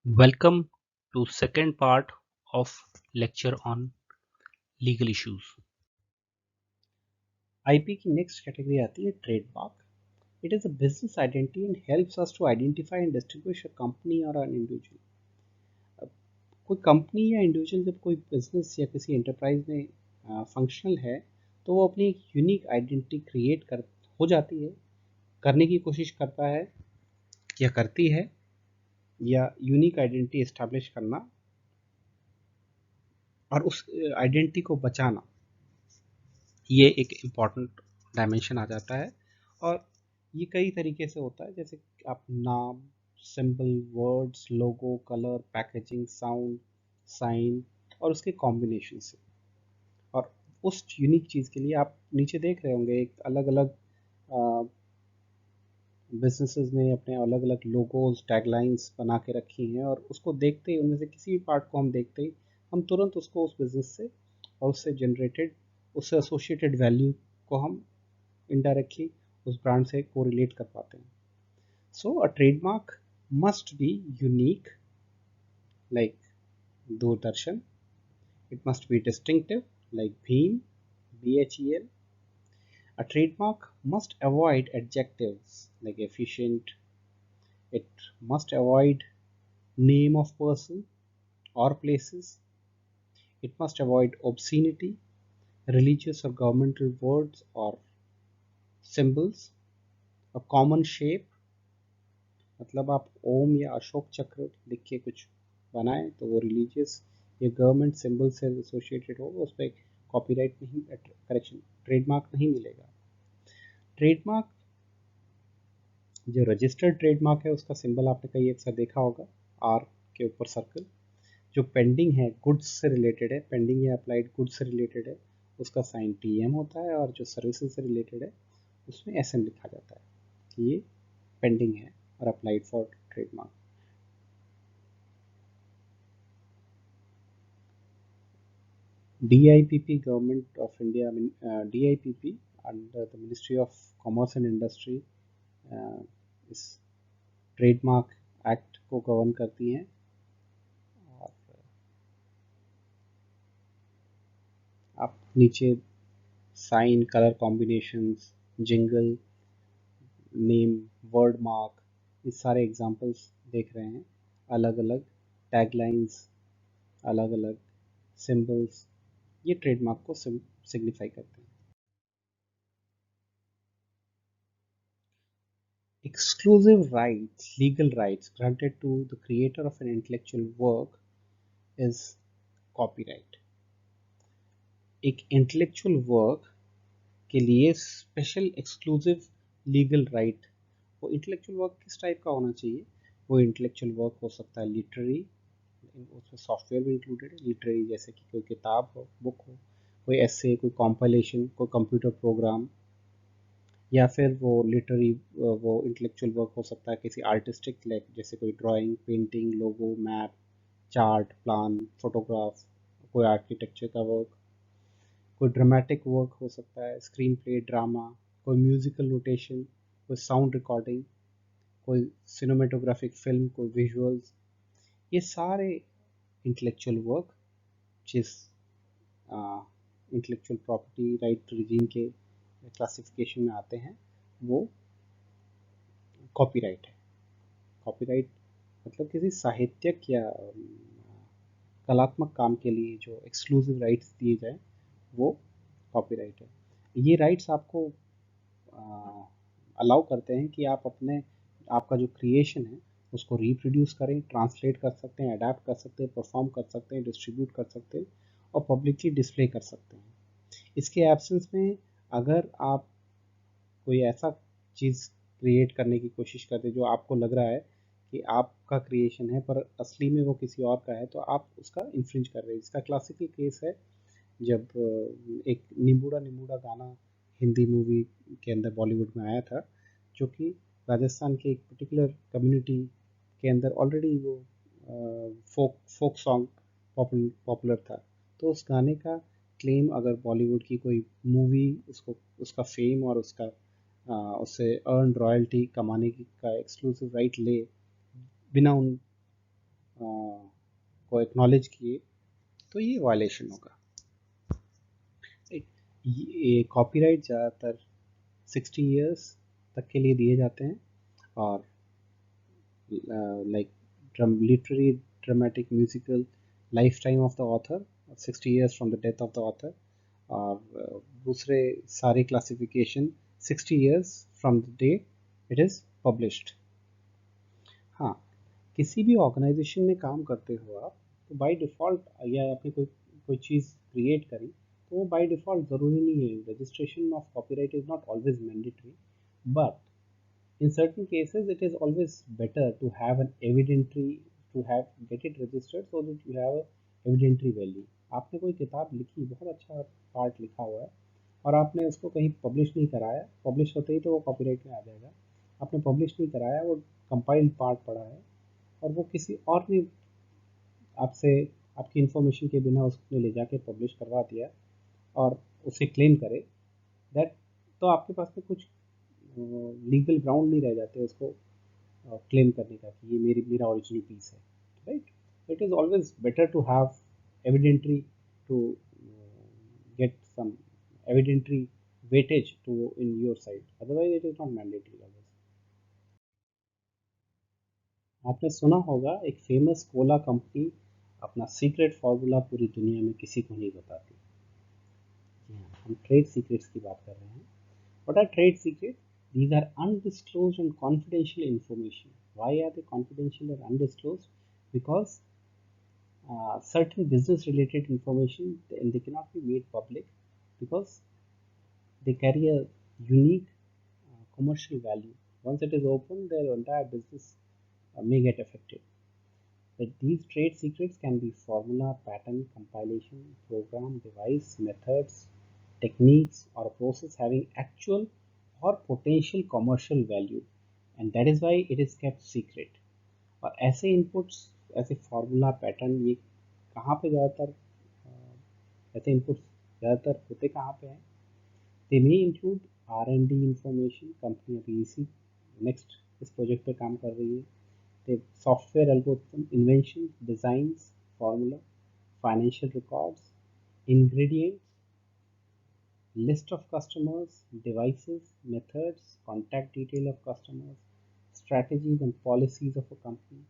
Welcome to second part of lecture on legal issues. IP की next category आती है trademark. It is a business identity and helps us to identify and distinguish a company और an individual. कोई कंपनी या individual जब कोई business या किसी एंटरप्राइज में फंक्शनल है तो वो अपनी एक यूनिक आइडेंटिटी क्रिएट कर हो जाती है, करने की कोशिश करता है या करती है, या यूनिक आइडेंटिटी इस्टेब्लिश करना और उस आइडेंटिटी को बचाना, ये एक इम्पॉर्टेंट डायमेंशन आ जाता है. और ये कई तरीके से होता है, जैसे आप नाम, सिंबल, वर्ड्स, लोगो, कलर, पैकेजिंग, साउंड, साइन और उसके कॉम्बिनेशन से. और उस यूनिक चीज़ के लिए आप नीचे देख रहे होंगे एक अलग अलग बिजनेसेस ने अपने अलग अलग लोगोज, टैगलाइंस बना के रखी हैं, और उसको देखते ही, उनमें से किसी भी पार्ट को हम देखते ही हम तुरंत उसको उस बिजनेस से और उससे जनरेटेड, उससे एसोसिएटेड वैल्यू को हम इनडायरेक्टली उस ब्रांड से कोरिलेट कर पाते हैं. So a trademark must be unique, like Doordarshan. It must be distinctive, like Bhim, BHEL. A trademark must avoid adjectives like efficient. It must avoid name of person or places. It must avoid obscenity, religious or governmental words or symbols. A common shape, मतलब आप ओम या अशोक चक्र लिख के कुछ बनाएं तो वो रिलीजियस या गवर्नमेंट सिंबल से एसोसिएटेड होगा, उस पर कॉपीराइट नहीं, करेक्शन, ट्रेडमार्क नहीं मिलेगा. ट्रेडमार्क, जो रजिस्टर्ड ट्रेडमार्क है उसका सिंबल आपने कई अक्सर देखा होगा, आर के ऊपर सर्कल. जो पेंडिंग है, गुड्स से रिलेटेड है, पेंडिंग या अप्लाइड गुड्स से रिलेटेड है, उसका साइन TM होता है. और जो सर्विसेज से रिलेटेड है उसमें SM लिखा जाता है कि ये पेंडिंग है और applied for trademark. DIPP, government of India, DIPP under the ministry of commerce and industry इस ट्रेडमार्क एक्ट को गवर्न करती हैं. और आप नीचे sign, colour combinations, jingle, name, word mark, ये सारे एग्जांपल्स देख रहे हैं. अलग अलग टैगलाइंस, अलग अलग सिंबल्स, ये ट्रेडमार्क को सिग्निफाई करते हैं. Exclusive rights, legal rights granted to the creator of an intellectual work is copyright. एक इंटेलेक्चुअल वर्क के लिए स्पेशल एक्सक्लूसिव लीगल राइट, वो इंटेलेक्चुअल वर्क किस टाइप का होना चाहिए? वो इंटेलेक्चुअल वर्क हो सकता है लिटरेरी, उसमें सॉफ्टवेयर भी इंक्लूडेड है. लिटरेरी जैसे कि कोई किताब हो, बुक हो, कोई ऐसे, कोई कॉम्पाइलेशन, कोई कंप्यूटर प्रोग्राम, या फिर वो लिटरेरी, वो इंटेलेक्चुअल वर्क हो सकता है किसी आर्टिस्टिक, लाइक जैसे कोई ड्राइंग, पेंटिंग, लोगो, मैप, चार्ट, प्लान, फोटोग्राफ, कोई आर्किटेक्चर का वर्क, कोई ड्रामेटिक वर्क हो सकता है, स्क्रीन प्ले, ड्रामा, कोई म्यूजिकल नोटेशन, कोई साउंड रिकॉर्डिंग, कोई सिनेमेटोग्राफिक फिल्म, कोई विजुअल्स. ये सारे इंटेलेक्चुअल वर्क जिस इंटेलेक्चुअल प्रॉपर्टी राइट रिजीम के क्लासिफिकेशन में आते हैं, वो कॉपीराइट है. कॉपीराइट मतलब किसी साहित्यिक या कलात्मक काम के लिए जो एक्सक्लूसिव राइट्स दिए जाए, वो कॉपीराइट है. ये राइट्स आपको अलाउ करते हैं कि आप अपने, आपका जो क्रिएशन है उसको रिप्रोड्यूस करें, ट्रांसलेट कर सकते हैं, अडेप्ट कर सकते हैं, परफॉर्म कर सकते हैं, डिस्ट्रीब्यूट कर सकते हैं और पब्लिकली डिस्प्ले कर सकते हैं. इसके एब्सेंस में अगर आप कोई ऐसा चीज़ क्रिएट करने की कोशिश करते जो आपको लग रहा है कि आपका क्रिएशन है पर असली में वो किसी और का है, तो आप उसका इन्फ्रिंज कर रहे हैं. इसका क्लासिकल केस है जब एक निम्बूडा निम्बूडा गाना हिंदी मूवी के अंदर बॉलीवुड में आया था, जो कि राजस्थान के एक पर्टिकुलर कम्युनिटी के अंदर ऑलरेडी वो फोक फोक सॉन्ग पॉपुलर था. तो उस गाने का क्लेम अगर बॉलीवुड की कोई मूवी उसको, उसका फेम और उसका उससे अर्न रॉयल्टी कमाने की का एक्सक्लूसिव राइट ले, बिना उन को एक्नॉलेज किए तो ये वायलेशन होगा। ये कॉपीराइट ज़्यादातर 60 इयर्स तक के लिए दिए जाते हैं और like literary dramatic musical life time of the author 60 years from the death of the author और दूसरे सारे classification 60 years from the day it is published. हाँ, किसी भी ऑर्गेनाइजेशन में काम करते हो आप तो बाय डिफ़ॉल्ट या आपने कोई चीज़ क्रिएट करी तो वो बाय डिफ़ॉल्ट ज़रूरी नहीं है, registration of copyright is not always mandatory, but in certain cases it is always better to have an evidentiary, to have get it registered so that you have a evidentiary value। आपने कोई किताब लिखी, बहुत अच्छा part लिखा हुआ है और आपने उसको कहीं पब्लिश नहीं कराया, पब्लिश होते ही तो वो कॉपीराइट में आ जाएगा। आपने पब्लिश नहीं कराया, वो कंपाइल्ड पार्ट पड़ा है और वो किसी और ने आपसे आपकी इन्फॉर्मेशन के बिना उसने ले जाके पब्लिश करवा दिया और उसे क्लेम करे, दैट तो आपके पास में कुछ लीगल ग्राउंड नहीं रह जाते उसको क्लेम करने का कि ये मेरा ओरिजिनल पीस है, right. It is always better to have evidentiary to get some evidentiary weightage to in your side, otherwise it is not mandatory always. आपने सुना होगा एक फेमस कोला कंपनी अपना सीक्रेट फार्मूला पूरी दुनिया में किसी को नहीं बताती। जी हाँ, हम ट्रेड सीक्रेट्स की बात कर रहे हैं। What are trade secrets? These are undisclosed and confidential information. Why are they confidential or undisclosed? Because certain business related information they cannot be made public because they carry a unique commercial value. Once it is open, their entire business may get affected. But these trade secrets can be formula, pattern, compilation, program, device, methods, techniques, or a process having actual or potential commercial value, and that is why it is kept secret। और ऐसे inputs, ऐसे formula pattern ये कहाँ पे ज़्यादातर ऐसे inputs ज़्यादातर होते कहाँ पे हैं? They may include R&D information, company अभी इसी नेक्स्ट इस प्रोजेक्ट पे काम कर रही है। The software algorithm, inventions, designs, formula, financial records, ingredients, list of customers, devices, methods, contact detail of customers, strategies and policies of a company.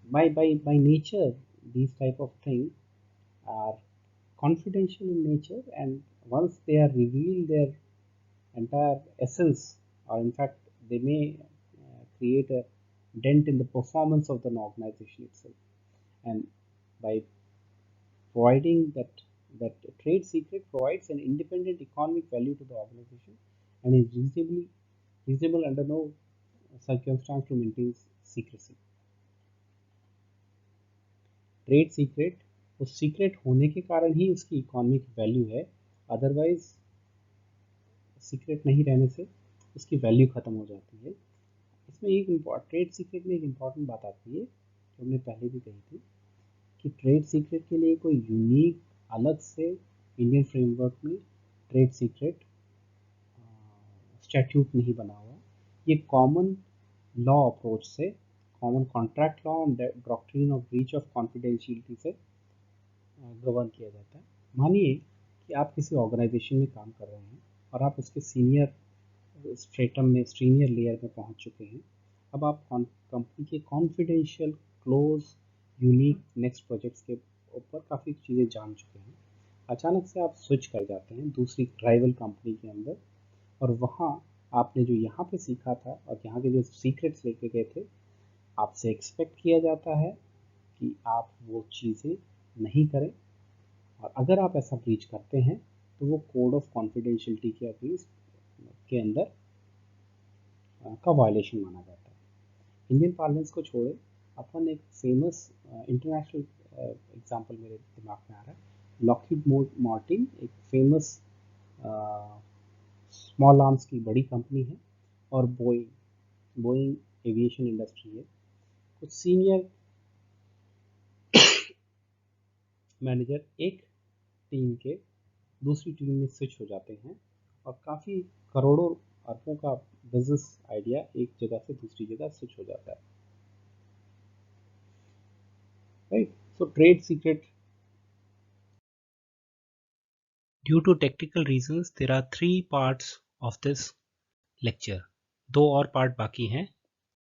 By nature, these type of things are confidential in nature, and once they are revealed, their entire essence, or in fact, they may create a dent in the performance of the organization itself. And by providing that trade secret provides an independent economic value to the organization and is reasonable under no circumstance to maintain secrecy। Trade secret उस secret होने के कारण ही उसकी economic value है, otherwise secret नहीं रहने से उसकी वैल्यू ख़त्म हो जाती है। इसमें एक ट्रेड सीक्रेट में एक इम्पॉर्टेंट बात आती है जो हमने पहले भी कही थी कि ट्रेड सीक्रेट के लिए कोई यूनिक अलग से इंडियन फ्रेमवर्क में ट्रेड सीक्रेट स्टैट्यूट नहीं बना हुआ। ये कॉमन लॉ अप्रोच से, common contract law and doctrine of breach of confidentiality से गवर्न किया जाता है। मानिए कि आप किसी ऑर्गेनाइजेशन में काम कर रहे हैं और आप उसके सीनियर स्ट्रेटम में, सीनियर लेयर में पहुंच चुके हैं। अब आप कंपनी के confidential, close, unique next projects के ऊपर काफ़ी चीज़ें जान चुके हैं। अचानक से आप स्विच कर जाते हैं दूसरी राइवल कंपनी के अंदर और वहाँ आपने जो यहाँ पे सीखा था और यहाँ के जो सीक्रेट्स लेके गए थे, आपसे एक्सपेक्ट किया जाता है कि आप वो चीज़ें नहीं करें, और अगर आप ऐसा ब्रीच करते हैं तो वो कोड ऑफ कॉन्फिडेंशियलिटी के के अंदर का वायलेशन माना जाता है। इंडियन पार्लेंस को छोड़े अपन एक फेमस इंटरनेशनल एग्जांपल मेरे दिमाग में आ रहा है। लॉकहीड मार्टिन एक फेमस स्मॉल आर्म्स की बड़ी कंपनी है और बोइंग एविएशन इंडस्ट्री है। कुछ सीनियर मैनेजर एक टीम के दूसरी टीम में स्विच हो जाते हैं और काफ़ी करोड़ों अरबों का बिजनेस आइडिया एक जगह से दूसरी जगह स्विच हो जाता है। right? So trade secret. Due to technical reasons, there are 3 parts of this lecture. 2 और पार्ट बाकी हैं,